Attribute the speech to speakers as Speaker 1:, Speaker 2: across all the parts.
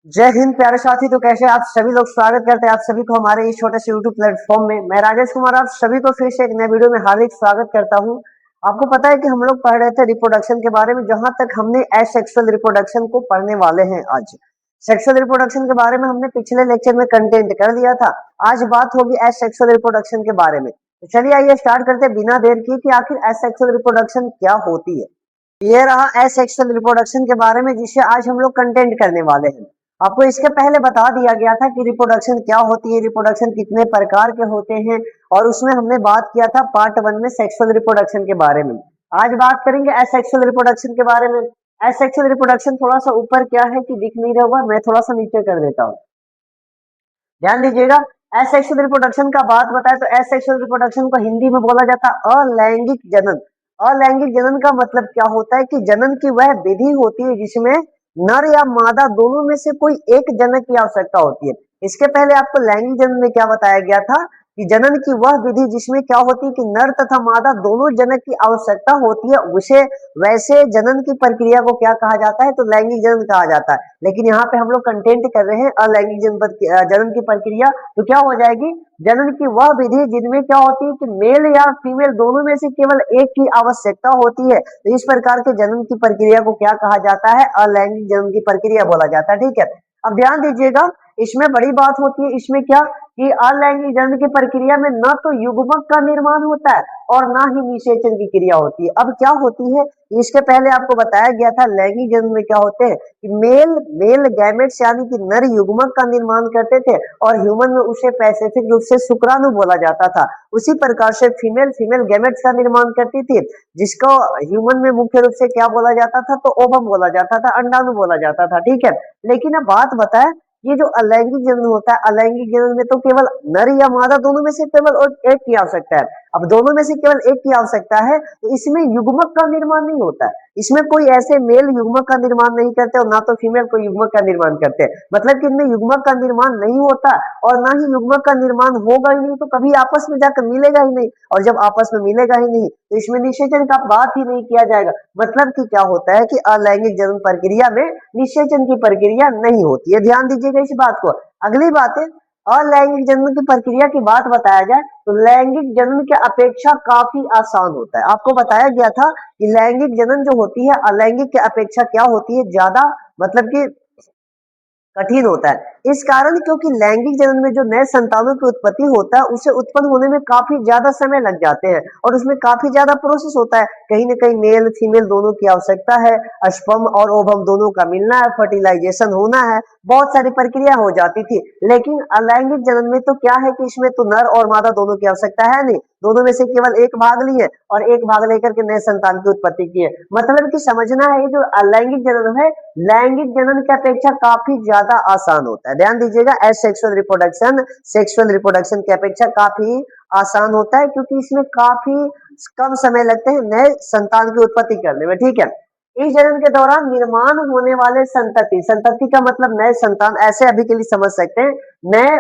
Speaker 1: जय हिंद प्यारे साथी। तो कैसे आप सभी लोग, स्वागत करते हैं आप सभी को हमारे इस छोटे से यूट्यूब प्लेटफॉर्म में। मैं राजेश कुमार आप सभी को फिर से एक नए वीडियो में हार्दिक स्वागत करता हूं। आपको पता है कि हम लोग पढ़ रहे थे रिप्रोडक्शन के बारे में, जहां तक हमने एसेक्सुअल रिप्रोडक्शन को पढ़ने वाले हैं। आज सेक्सुअल रिप्रोडक्शन के बारे में हमने पिछले लेक्चर में कंटेंट कर लिया था। आज बात होगी एसेक्सुअल रिप्रोडक्शन के बारे में। तो चलिए आइए स्टार्ट करते हैं बिना देर की कि आखिर एसेक्सुअल रिप्रोडक्शन क्या होती है। ये रहा एसेक्सुअल रिप्रोडक्शन के बारे में, जिसे आज हम लोग कंटेंट करने वाले हैं। आपको इसके पहले बता दिया गया था कि रिप्रोडक्शन क्या होती है, रिप्रोडक्शन कितने प्रकार के होते हैं, और उसमें हमने बात किया था पार्ट 1 में सेक्सुअल रिप्रोडक्शन के बारे में। आज बात करेंगे एसेक्सुअल रिप्रोडक्शन के बारे में। एसेक्सुअल रिप्रोडक्शन थोड़ा सा ऊपर क्या है कि दिख नहीं रहा होगा, मैं थोड़ा सा नीचे कर देता हूँ, ध्यान दीजिएगा। एसेक्सुअल रिप्रोडक्शन का बात बताए तो एसेक्सुअल रिप्रोडक्शन को हिंदी में बोला जाता है अलैंगिक जनन। अलैंगिक जनन का मतलब क्या होता है कि जनन की वह विधि होती है जिसमें नर या मादा दोनों में से कोई एक जनक की आवश्यकता होती है। इसके पहले आपको लैंगिक जनन में क्या बताया गया था कि जनन की वह विधि जिसमें क्या होती है कि नर तथा मादा दोनों जनक की आवश्यकता होती है, उसे वैसे जनन की प्रक्रिया को क्या कहा जाता है, तो लैंगिक जनन कहा जाता है। लेकिन यहाँ पे हम लोग कंटेंट कर रहे हैं अलैंगिक जनन की प्रक्रिया, तो क्या हो जाएगी, जनन की वह विधि जिनमें क्या होती है कि मेल या फीमेल दोनों में से केवल एक की आवश्यकता होती है। तो इस प्रकार के जनन की प्रक्रिया को क्या कहा जाता है, अलैंगिक जनन की प्रक्रिया बोला जाता है। ठीक है, अब ध्यान दीजिएगा, इसमें बड़ी बात होती है। इसमें क्या कि अलैंगिक जनन की प्रक्रिया में न तो युग्मक का निर्माण होता है और ना ही निषेचन की क्रिया होती है। अब क्या होती है, इसके पहले आपको बताया गया था लैंगिक जनन में क्या होते हैं कि मेल मेल गैमेट्स यानी कि नर युग्मक का निर्माण करते थे, और ह्यूमन में उसे पैसिफिक रूप से शुक्राणु बोला जाता था। उसी प्रकार से फीमेल फीमेल गैमेट्स का निर्माण करती थी, जिसको ह्यूमन में मुख्य रूप से क्या बोला जाता था, तो ओवम बोला जाता था, अंडाणु बोला जाता था। ठीक है, लेकिन अब बात बताए, ये जो अलैंगिक जनन होता है, अलैंगिक जनन में तो केवल नर या मादा दोनों में से केवल एक की आवश्यकता है। अब दोनों में से केवल एक की आवश्यकता है, तो इसमें युग्मक का निर्माण नहीं होता है। इसमें कोई ऐसे मेल युग्मक का निर्माण नहीं करते और ना तो फीमेल कोई युग्मक का निर्माण करते, मतलब कि इनमें युग्मक का निर्माण नहीं होता और ना ही युग्मक का निर्माण होगा ही नहीं, तो कभी आपस में जाकर मिलेगा ही नहीं, और जब आपस में मिलेगा ही नहीं तो इसमें निषेचन का बात ही नहीं किया जाएगा। मतलब कि क्या होता है कि अलैंगिक जनन प्रक्रिया में निषेचन की प्रक्रिया नहीं होती है। ध्यान दीजिएगा इस बात को। अगली बात है, अलैंगिक जनन की प्रक्रिया की बात बताया जाए तो लैंगिक जनन के अपेक्षा काफी आसान होता है। आपको बताया गया था कि लैंगिक जनन जो होती है अलैंगिक के अपेक्षा क्या होती है, ज्यादा मतलब कि कठिन होता है। इस कारण क्योंकि लैंगिक जनन में जो नए संतानों की उत्पत्ति होता है, उसे उत्पन्न होने में काफी ज्यादा समय लग जाते हैं और उसमें काफी ज्यादा प्रोसेस होता है। कहीं ना कहीं मेल फीमेल दोनों की आवश्यकता है, स्पर्म और ओवम दोनों का मिलना है, फर्टिलाइजेशन होना है, बहुत सारी प्रक्रिया हो जाती थी। लेकिन अलैंगिक जनन में तो क्या है कि इसमें तो नर और मादा दोनों की आवश्यकता है नहीं, दोनों में से केवल एक भाग लिए और एक भाग लेकर के नए संतान की उत्पत्ति की है। मतलब कि समझना है, जो अलैंगिक जनन है लैंगिक जनन की अपेक्षा काफी ज्यादा आसान होता है। ध्यान दीजिएगा, सेक्सुअल रिप्रोडक्शन की अपेक्षा काफी आसान होता है, क्योंकि इसमें काफी कम समय लगते हैं नए संतान की उत्पत्ति करने में। ठीक है, इस जनन के दौरान निर्माण होने वाले संतति, संतति का मतलब नए संतान, ऐसे अभी के लिए समझ सकते हैं, नए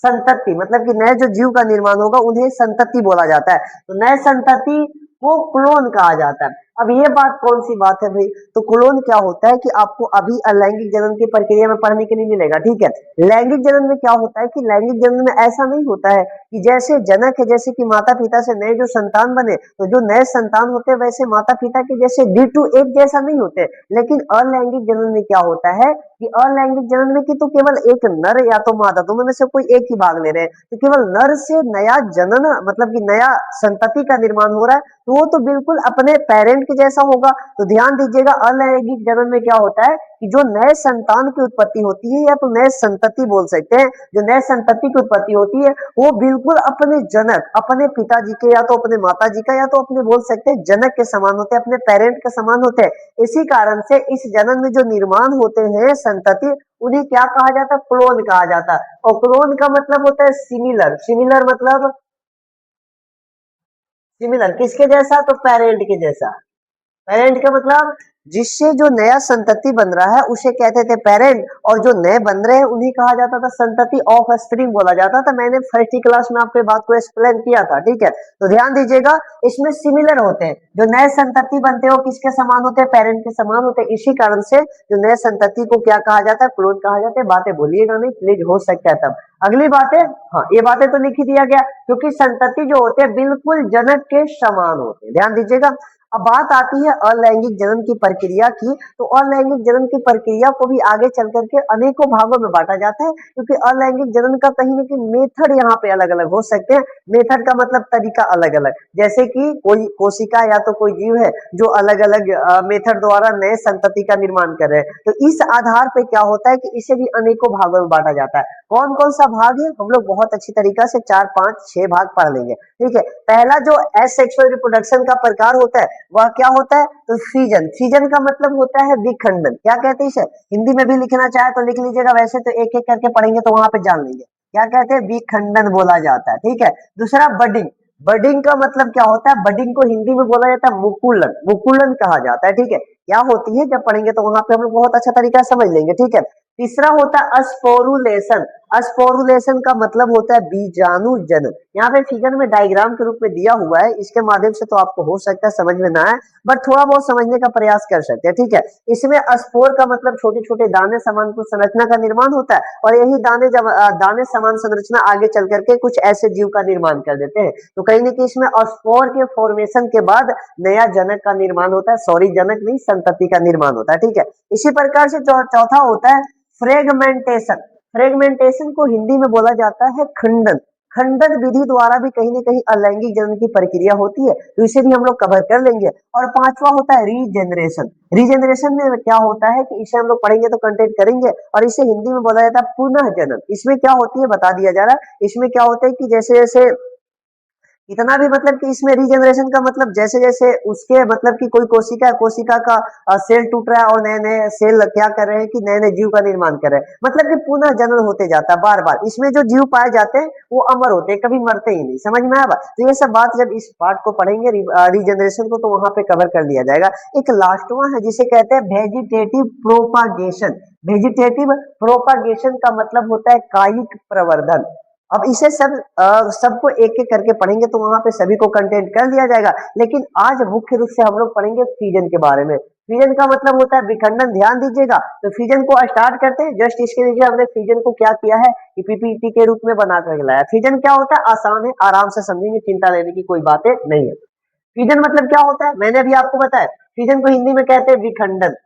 Speaker 1: संतति मतलब कि नए जो जीव का निर्माण होगा उन्हें संतति बोला जाता है। तो नए संतति को क्लोन कहा जाता है। अब ये बात कौन सी बात है भाई, तो क्लोन क्या होता है कि आपको अभी अलैंगिक जनन की प्रक्रिया में पढ़ने के लिए मिलेगा। ठीक है, लैंगिक जनन में क्या होता है कि लैंगिक जनन में ऐसा नहीं होता है कि जैसे जनक है, जैसे कि माता पिता से नए जो संतान बने, तो जो नए संतान होते हैं वैसे माता पिता के जैसे D2 एक जैसा नहीं होते। लेकिन अलैंगिक जनन में क्या होता है कि अलैंगिक जनन में कि तो केवल एक नर या तो मादा दोनों में से कोई एक ही भाग ले रहे हैं, तो केवल नर से नया जनन मतलब कि नया संतति का निर्माण हो रहा है, तो वो तो बिल्कुल अपने पेरेंट के जैसा होगा। तो ध्यान दीजिएगा, अलैंगिक जनन में क्या होता है कि जो नए संतान की उत्पत्ति होती है, या तो नए संतति बोल सकते हैं, जो नए संतति की उत्पत्ति होती है वो बिल्कुल अपने जनक, अपने पिताजी के या तो अपने माता जी का या तो अपने बोल सकते हैं जनक के समान होते हैं, अपने पेरेंट के समान होते हैं। इसी कारण से इस जनन में जो निर्माण होते हैं संतति, उन्हें क्या कहा जाता है, क्लोन कहा जाता है। और क्लोन का मतलब होता है सिमिलर। सिमिलर मतलब सिमिलर किसके जैसा, तो पेरेंट के जैसा। पेरेंट का मतलब जिससे जो नया संतति बन रहा है उसे कहते थे पेरेंट, और जो नए बन रहे हैं उन्हें कहा जाता था संतति, ऑफ स्प्रिंग बोला जाता था। मैंने फर्स्ट ही क्लास में आपको बात को एक्सप्लेन किया था, ठीक है। तो ध्यान दीजिएगा, इसमें सिमिलर होते हैं, जो नए संतति बनते हैं वो किसके समान होते हैं, पेरेंट के समान होते हैं। इसी कारण से जो नए संतति को क्या कहा जाता है, क्लोन कहा जाता है। बातें बोलिएगा नहीं प्लीज, हो सकता है तब। अगली बात है, हाँ ये बातें तो लिख ही दिया गया, क्योंकि संतति जो होते हैं बिल्कुल जनक के समान होते हैं। ध्यान दीजिएगा। अब बात आती है अलैंगिक जनन की प्रक्रिया की, तो अलैंगिक जनन की प्रक्रिया को भी आगे चल करके अनेकों भागों में बांटा जाता है, क्योंकि अलैंगिक जनन का कहीं ना कहीं मेथड यहाँ पे अलग अलग हो सकते हैं। मेथड का मतलब तरीका अलग अलग, जैसे कि कोई कोशिका या तो कोई जीव है जो अलग अलग मेथड द्वारा नए संतति का निर्माण कर रहे हैं, तो इस आधार पे क्या होता है कि इसे भी अनेकों भागों में बांटा जाता है। कौन कौन सा भाग है, हम लोग बहुत अच्छी तरीका से 4 5 6 भाग पढ़ लेंगे, ठीक है। पहला जो एसेक्सुअल रिप्रोडक्शन का प्रकार होता है वह क्या होता है, तो फीजन। फीजन का मतलब होता है विखंडन। क्या कहते हैं इसे, हिंदी में भी लिखना चाहे तो लिख लीजिएगा, वैसे तो एक एक करके पढ़ेंगे तो वहां पे जान लेंगे। क्या कहते हैं, विखंडन बोला जाता है, ठीक है। दूसरा बडिंग। बडिंग का मतलब क्या होता है, बडिंग को हिंदी में बोला जाता है मुकुलन, मुकुलन कहा जाता है, ठीक है। क्या होती है, जब पढ़ेंगे तो वहां पे हम लोग बहुत अच्छा तरीका से समझ लेंगे, ठीक है। तीसरा होता है अस्पोरुलेशन। अस्पोरुलेशन का मतलब होता है बीजाणु जनन। यहाँ पे फिगर में डायग्राम के रूप में दिया हुआ है, इसके माध्यम से तो आपको हो सकता है समझ में ना आए, बट थोड़ा बहुत समझने का प्रयास कर सकते हैं, ठीक है। इसमें स्पोर का मतलब छोटे छोटे दाने समान कुछ संरचना का निर्माण होता है, और यही दाने जब दाने समान संरचना आगे चल करके कुछ ऐसे जीव का निर्माण कर देते हैं। तो कहीं ना कहीं इसमें स्पोर के फॉर्मेशन के बाद नया जनक का निर्माण होता है, सॉरी जनक नहीं, संतति का निर्माण होता है, ठीक है। इसी प्रकार से चौथा होता है फ्रेगमेंटेशन। फ्रेगमेंटेशन को हिंदी में बोला जाता है खंडन। खंडन विधि द्वारा भी कहीं ना कहीं अलैंगिक जनन की प्रक्रिया होती है, तो इसे भी हम लोग कवर कर लेंगे। और पांचवा होता है रीजेनरेशन। रीजेनरेशन में क्या होता है कि इसे हम लोग पढ़ेंगे तो कंटेंट करेंगे, और इसे हिंदी में बोला जाता है पुनः जनन। इसमें क्या होती है बता दिया जा रहा है। इसमें क्या होता है कि जैसे जैसे इतना भी मतलब कि इसमें रीजनरेशन का मतलब जैसे जैसे उसके मतलब कि कोई कोशिका कोशिका का सेल टूट रहा है और नए नए सेल क्या कर रहे हैं कि नए नए जीव का निर्माण कर रहे हैं, मतलब कि पुनः जनन होते जाता है बार बार। इसमें जो जीव पाए जाते हैं वो अमर होते हैं, कभी मरते ही नहीं। समझ में आया? तो ये सब बात जब इस पार्ट को पढ़ेंगे रीजनरेशन को, तो वहां पे कवर कर लिया जाएगा। एक लास्ट वन है जिसे कहते हैं वेजिटेटिव प्रोपागेशन। वेजिटेटिव प्रोपागेशन का मतलब होता है कायिक प्रवर्धन। अब इसे सबको एक एक करके पढ़ेंगे तो वहां पे सभी को कंटेंट कर दिया जाएगा, लेकिन आज मुख्य रूप से हम लोग पढ़ेंगे फीजन के बारे में। फीजन का मतलब होता है विखंडन। ध्यान दीजिएगा, तो फीजन को स्टार्ट करते हैं। जस्ट इसके नीचे हमने फीजन को क्या किया है कि पीपीटी के रूप में बना कर लाया। फीजन क्या होता है, आसान है, आराम से समझेंगे, चिंता लेने की कोई बातें नहीं है। फीजन मतलब क्या होता है, मैंने अभी आपको बताया। फीजन को हिंदी में कहते हैं विखंडन।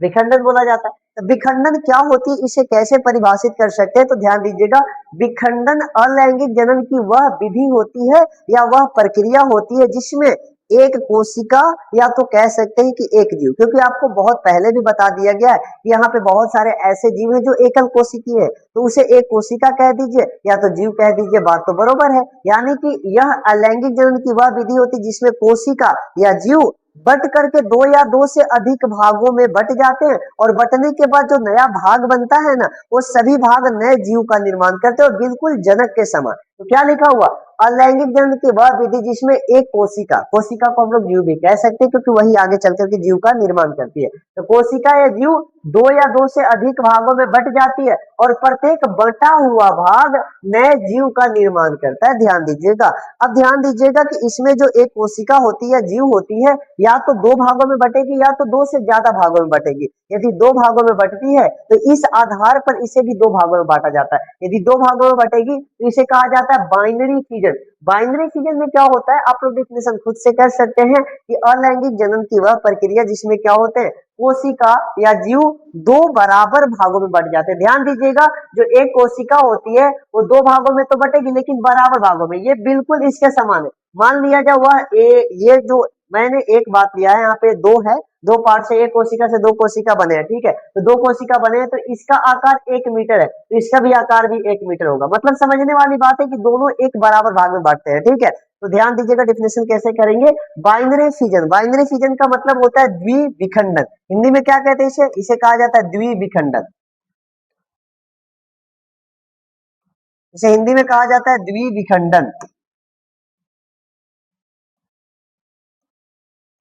Speaker 1: विखंडन बोला जाता है। तो विखंडन क्या होती है, इसे कैसे परिभाषित कर सकते हैं, तो ध्यान दीजिएगा। विखंडन अलैंगिक जनन की वह विधि होती है या वह प्रक्रिया होती है जिसमें एक कोशिका, या तो कह सकते हैं कि एक जीव, क्योंकि आपको बहुत पहले भी बता दिया गया है कि यहाँ पे बहुत सारे ऐसे जीव हैं जो एकल कोशिकीय है, तो उसे एक कोशिका कह दीजिए या तो जीव कह दीजिए, बात तो बरोबर है। यानी कि यह अलैंगिक जनन की वह विधि होती है जिसमें कोशिका या जीव बट करके दो या दो से अधिक भागों में बट जाते हैं, और बटने के बाद जो नया भाग बनता है ना, वो सभी भाग नए जीव का निर्माण करते हैं, और बिल्कुल जनक के समान। तो क्या लिखा हुआ, अलैंगिक जनन की वह विधि जिसमें एक कोशिका, कोशिका को हम लोग जीव भी कह सकते हैं क्योंकि वही आगे चल करके जीव का निर्माण करती है। तो कोशिका या जीव दो या दो से अधिक भागों में बट जाती है, और प्रत्येक बटा हुआ भाग नए जीव का निर्माण करता है। ध्यान दीजिएगा। अब ध्यान दीजिएगा कि इसमें जो एक कोशिका होती है, जीव होती है, या तो दो भागों में बटेगी या तो दो से ज्यादा भागों में बटेगी। यदि दो भागों में बटती है तो इस आधार पर इसे भी दो भागों में बांटा जाता है। यदि दो भागों में बटेगी तो इसे कहा जाता है बाइनरी फिजन। बाइनरी फिजन में क्या होता है, आप लोग डिफिनेशन खुद से कर सकते हैं कि अलैंगिक जनन की वह प्रक्रिया जिसमें क्या होते हैं, कोशिका या जीव दो बराबर भागों में बट जाते हैं। ध्यान दीजिएगा, जो एक कोशिका होती है वो दो भागों में तो बटेगी लेकिन बराबर भागों में, ये बिल्कुल इसके समान है। मान लिया जाए वह ये जो मैंने एक बात लिया है, यहाँ पे दो है, दो पार्ट से, एक कोशिका से दो कोशिका बने हैं, ठीक है। तो दो कोशिका बने हैं तो इसका आकार 1 मीटर है, तो इसका भी आकार भी 1 मीटर होगा। मतलब समझने वाली बात है कि दोनों एक बराबर भाग में बांटते हैं, ठीक है। तो ध्यान दीजिएगा, डिफिनेशन कैसे करेंगे। बाइनरी फिजन, बाइनरी फिजन का मतलब होता है द्विविखंडन। हिंदी में क्या कहते हैं इसे, इसे कहा जाता है द्विविखंडन। इसे हिंदी में कहा जाता है द्विविखंडन।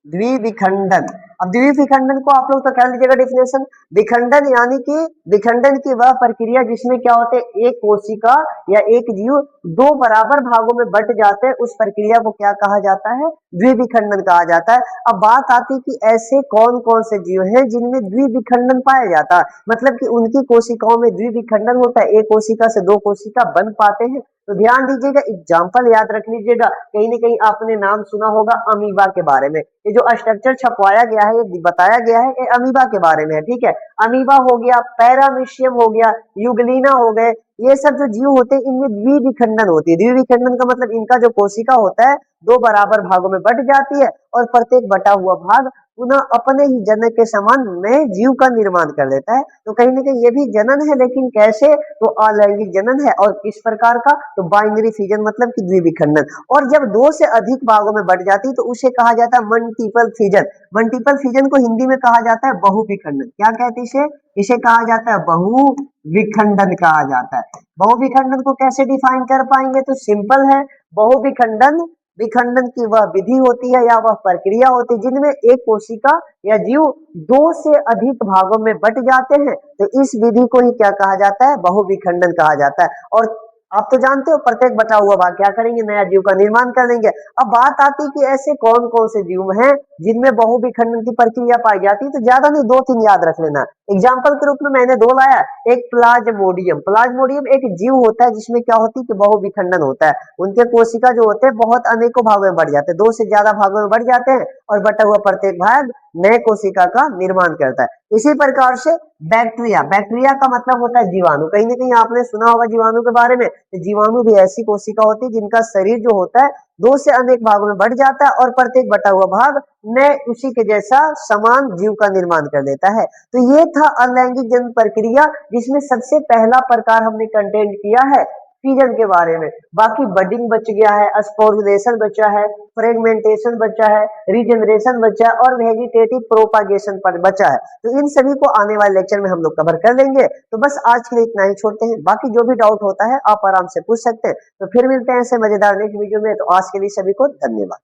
Speaker 1: द्विविखंडन। अब द्विविखंडन को आप लोग तो कर लीजिएगा डिफिनेशन। विखंडन यानी कि विखंडन की वह प्रक्रिया जिसमें क्या होते हैं, एक कोशिका या एक जीव दो बराबर भागों में बट जाते हैं, उस प्रक्रिया को क्या कहा जाता है, द्विविखंडन कहा जाता है। अब बात आती है कि ऐसे कौन कौन से जीव हैं जिनमें द्विविखंडन पाया जाता है, मतलब कि उनकी कोशिकाओं में द्विविखंडन होता है, एक कोशिका से दो कोशिका बन पाते हैं। तो ध्यान दीजिएगा, एग्जाम्पल याद रख लीजिएगा, कहीं ना कहीं आपने नाम सुना होगा अमीबा के बारे में। ये जो स्ट्रक्चर छपवाया गया है, ये बताया गया है, ये अमीबा के बारे में है, ठीक है। अमीबा हो गया, पैरामीशियम हो गया, यूग्लिना हो गए, ये सब जो जीव होते हैं इनमें द्विविखंडन होती है। द्विविखंडन का मतलब इनका जो कोशिका होता है दो बराबर भागों में बट जाती है और प्रत्येक बटा हुआ भाग पुनः अपने ही जनक के समान नए जीव का निर्माण कर देता है। तो कहीं ना कहीं ये भी जनन है, लेकिन कैसे, तो अलैंगिक जनन है। और किस प्रकार का, तो बाइनरी फिजन मतलब कि द्विविखंडन। और जब दो से अधिक भागों में बट जाती है तो उसे कहा जाता है मल्टीपल फिजन। मल्टीपल फिजन को हिंदी में कहा जाता है बहुविखंडन। क्या कहते हैं इसे, इसे कहा जाता है बहुविखंडन कहा जाता है। बहुविखंडन को कैसे डिफाइन कर पाएंगे, तो सिंपल है, बहुविखंडन विखंडन की वह विधि होती है या वह प्रक्रिया होती है जिनमें एक कोशिका या जीव दो से अधिक भागों में बट जाते हैं, तो इस विधि को ही क्या कहा जाता है, बहुविखंडन कहा जाता है। और आप तो जानते हो प्रत्येक बटा हुआ भाग क्या करेंगे, नया जीव का निर्माण कर लेंगे। अब बात आती है कि ऐसे कौन कौन से जीव हैं जिनमें बहुविखंडन की प्रक्रिया पाई जाती है, तो ज्यादा नहीं, दो तीन याद रख लेना। एग्जाम्पल के रूप में मैंने दो लाया। एक प्लाज्मोडियम, प्लाज्मोडियम एक जीव होता है जिसमें क्या होती है कि बहुविखंडन होता है। उनके कोशिका जो होते हैं बहुत अनेकों भागों में बढ़ जाते हैं, दो से ज्यादा भागों में बढ़ जाते हैं और बटा हुआ प्रत्येक भाग नए कोशिका का निर्माण करता है। इसी प्रकार से बैक्टीरिया, बैक्टीरिया का मतलब होता है जीवाणु। कहीं ना कहीं आपने सुना होगा जीवाणु के बारे में। जीवाणु भी ऐसी कोशिका होती है जिनका शरीर जो होता है दो से अनेक भागों में बढ़ जाता है और प्रत्येक बटा हुआ भाग नए उसी के जैसा समान जीव का निर्माण कर देता है। तो ये था अलैंगिक जन्म प्रक्रिया, जिसमें सबसे पहला प्रकार हमने कंटेंट किया है फिजन के बारे में। बाकी बडिंग बच गया है, स्पोरुलेशन बचा है, फ्रेगमेंटेशन बचा है, रीजनरेशन बचा है और वेजिटेटिव प्रोपागेशन पर बचा है। तो इन सभी को आने वाले लेक्चर में हम लोग कवर कर लेंगे। तो बस आज के लिए इतना ही छोड़ते हैं, बाकी जो भी डाउट होता है आप आराम से पूछ सकते हैं। तो फिर मिलते हैं ऐसे मजेदार नेक्स्ट वीडियो में। तो आज के लिए सभी को धन्यवाद।